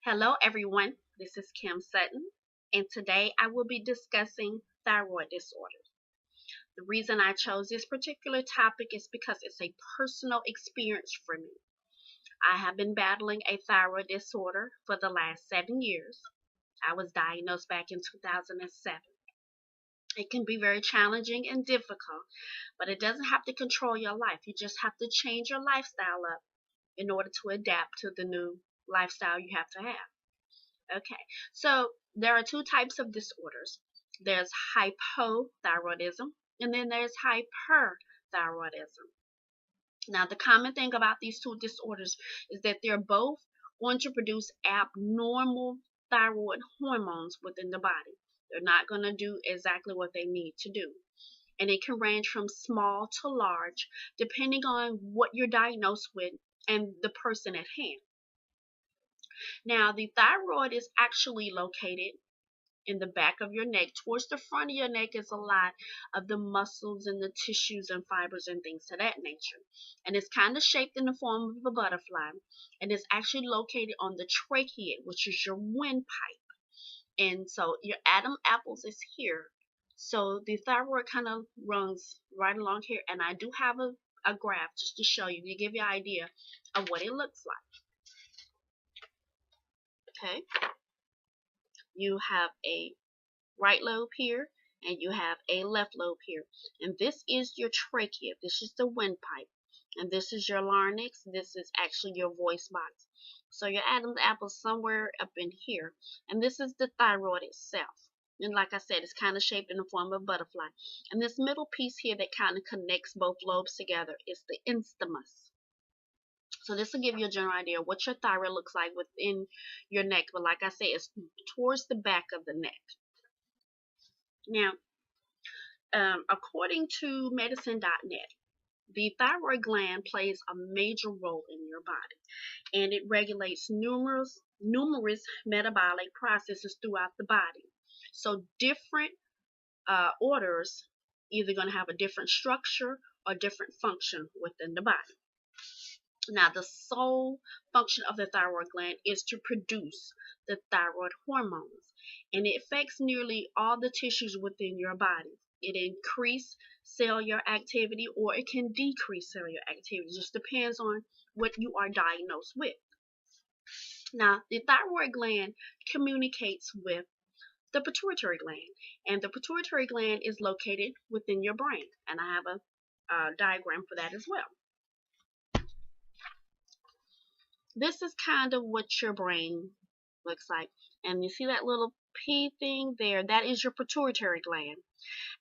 Hello, everyone. This is Kim Sutton, and today I will be discussing thyroid disorders. The reason I chose this particular topic is because it's a personal experience for me. I have been battling a thyroid disorder for the last 7 years. I was diagnosed back in 2007. It can be very challenging and difficult, but it doesn't have to control your life. You just have to change your lifestyle up in order to adapt to the new lifestyle you have to have. Okay, so there are two types of disorders. There's hypothyroidism, and then there's hyperthyroidism. Now, the common thing about these two disorders is that they're both going to produce abnormal thyroid hormones within the body. They're not going to do exactly what they need to do. And it can range from small to large, depending on what you're diagnosed with and the person at hand. Now, the thyroid is actually located in the back of your neck. Towards the front of your neck is a lot of the muscles and the tissues and fibers and things of that nature. And it's kind of shaped in the form of a butterfly. And it's actually located on the trachea, which is your windpipe. And so your Adam apples is here. So the thyroid kind of runs right along here. And I do have a graph just to show you, to give you an idea of what it looks like. Okay, you have a right lobe here and you have a left lobe here, and this is your trachea, this is the windpipe, and this is your larynx, this is actually your voice box. So your Adam's apple is somewhere up in here, and this is the thyroid itself. And like I said, it's kind of shaped in the form of a butterfly, and this middle piece here that kind of connects both lobes together is the isthmus. So this will give you a general idea of what your thyroid looks like within your neck. But like I said, it's towards the back of the neck. Now, according to medicine.net, the thyroid gland plays a major role in your body, and it regulates numerous metabolic processes throughout the body. So different orders either going to have a different structure or different function within the body. Now, the sole function of the thyroid gland is to produce the thyroid hormones, and it affects nearly all the tissues within your body. It increases cellular activity or it can decrease cellular activity. It just depends on what you are diagnosed with. Now, the thyroid gland communicates with the pituitary gland, and the pituitary gland is located within your brain, and I have a diagram for that as well. This is kind of what your brain looks like. And you see that little P thing there? That is your pituitary gland.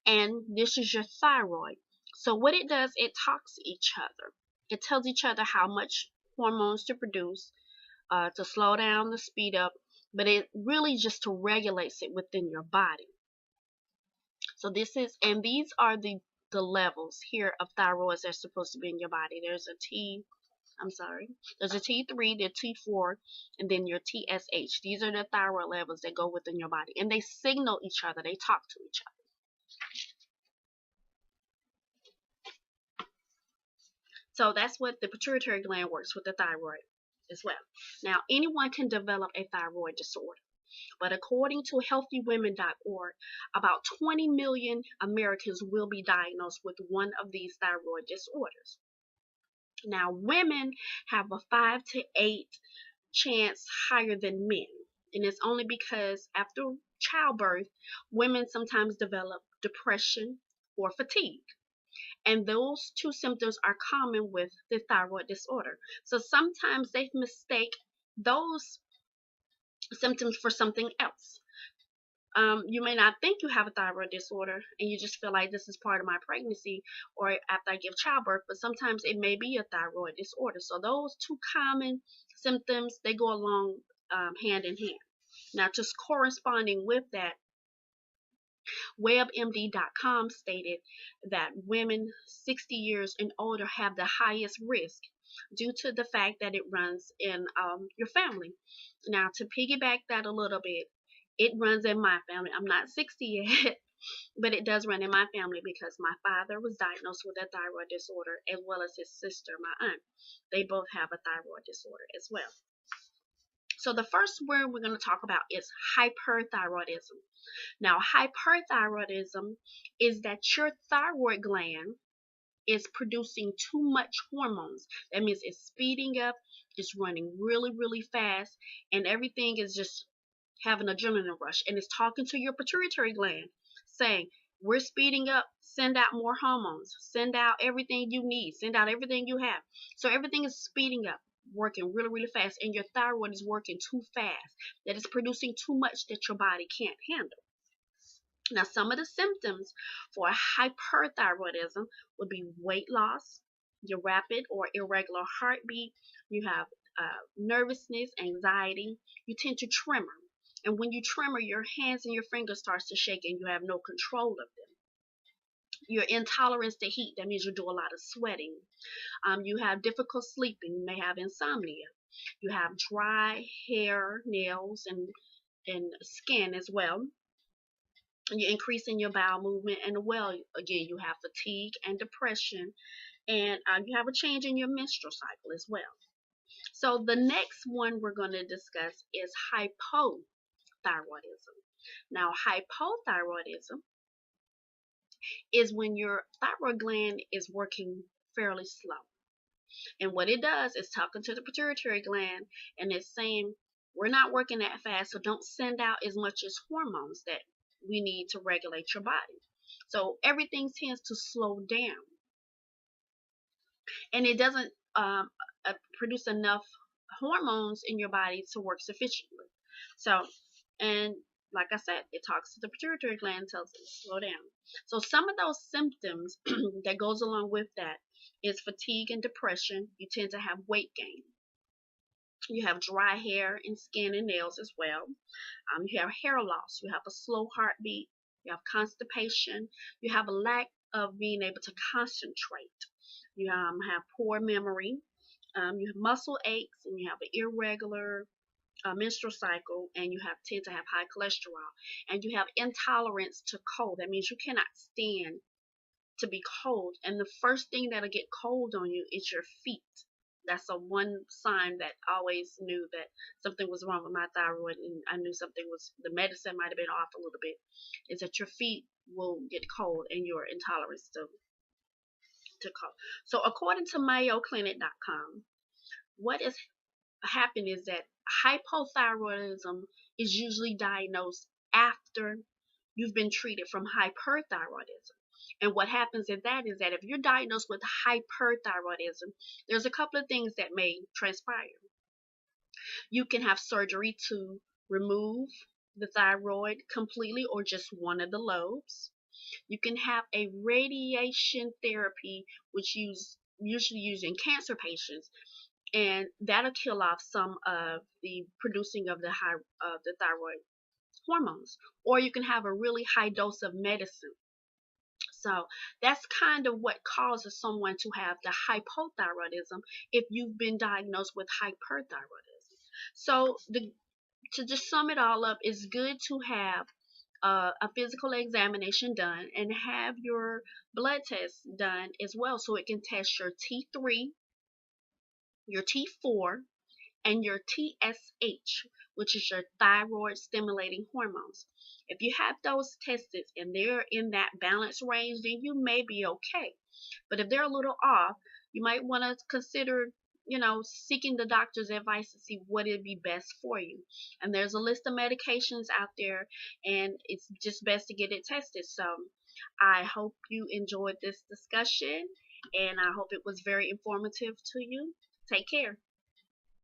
And this is your thyroid. So what it does, it talks to each other. It tells each other how much hormones to produce, to slow down, to speed up. But it really just to regulates it within your body. So this is, and these are the levels here of thyroids that's supposed to be in your body. There's a there's a T3, the T4, and then your TSH. These are the thyroid levels that go within your body, and they signal each other. They talk to each other. So that's what the pituitary gland works with the thyroid as well. Now, anyone can develop a thyroid disorder, but according to healthywomen.org, about 20 million Americans will be diagnosed with one of these thyroid disorders. Now, women have a 5 to 8 chance higher than men, and it's only because after childbirth, women sometimes develop depression or fatigue, and those two symptoms are common with the thyroid disorder. So sometimes they mistake those symptoms for something else. You may not think you have a thyroid disorder and you just feel like this is part of my pregnancy or after I give childbirth, but sometimes it may be a thyroid disorder. So those two common symptoms, they go along hand in hand. Now, just corresponding with that, WebMD.com stated that women 60 years and older have the highest risk due to the fact that it runs in your family. Now, to piggyback that a little bit, it runs in my family. I'm not 60 yet, but it does run in my family because my father was diagnosed with a thyroid disorder as well as his sister, my aunt. They both have a thyroid disorder as well. So the first word we're going to talk about is hyperthyroidism. Now, hyperthyroidism is that your thyroid gland is producing too much hormones. That means it's speeding up, it's running really, really fast, and everything is just having an adrenaline rush. And it's talking to your pituitary gland saying, we're speeding up, send out more hormones, send out everything you need, send out everything you have. So everything is speeding up, working really, really fast, and your thyroid is working too fast, that it's producing too much that your body can't handle. Now, some of the symptoms for hyperthyroidism would be weight loss, your rapid or irregular heartbeat, you have nervousness, anxiety, you tend to tremor. And when you tremor, your hands and your fingers starts to shake and you have no control of them. Your intolerance to heat, that means you do a lot of sweating. You have difficult sleeping, you may have insomnia. You have dry hair, nails, and skin as well. You're increasing your bowel movement, and well, again, you have fatigue and depression, and you have a change in your menstrual cycle as well. So the next one we're going to discuss is hypothyroidism. Now, hypothyroidism is when your thyroid gland is working fairly slow, and what it does is talking to the pituitary gland, and it's saying, we're not working that fast, so don't send out as much as hormones that we need to regulate your body. So everything tends to slow down, and it doesn't produce enough hormones in your body to work sufficiently. So, and like I said, it talks to the pituitary gland, tells it to slow down. So some of those symptoms that goes along with that is fatigue and depression. You tend to have weight gain. You have dry hair and skin and nails as well. You have hair loss. You have a slow heartbeat. You have constipation. You have a lack of being able to concentrate. You have poor memory. You have muscle aches, and you have an irregular menstrual cycle, and you tend to have high cholesterol, and you have intolerance to cold. That means you cannot stand to be cold, and the first thing that'll get cold on you is your feet. That's a one sign that I always knew that something was wrong with my thyroid, and I knew something was, the medicine might have been off a little bit, is that your feet will get cold and you're intolerant to cold. So according to mayoclinic.com, what is happening is that hypothyroidism is usually diagnosed after you've been treated from hyperthyroidism. And what happens in that is that if you're diagnosed with hyperthyroidism, there's a couple of things that may transpire. You can have surgery to remove the thyroid completely or just one of the lobes. You can have a radiation therapy, which usually used in cancer patients, and that'll kill off some of the producing of the thyroid hormones. Or you can have a really high dose of medicine. So that's kind of what causes someone to have the hypothyroidism if you've been diagnosed with hyperthyroidism. So to just sum it all up, it's good to have a physical examination done and have your blood test done as well, so it can test your T3, your T4, and your TSH, which is your thyroid stimulating hormones. If you have those tested and they're in that balance range, then you may be okay. But if they're a little off, you might want to consider, seeking the doctor's advice to see what would be best for you. And there's a list of medications out there, and it's just best to get it tested. So I hope you enjoyed this discussion, and I hope it was very informative to you. Take care.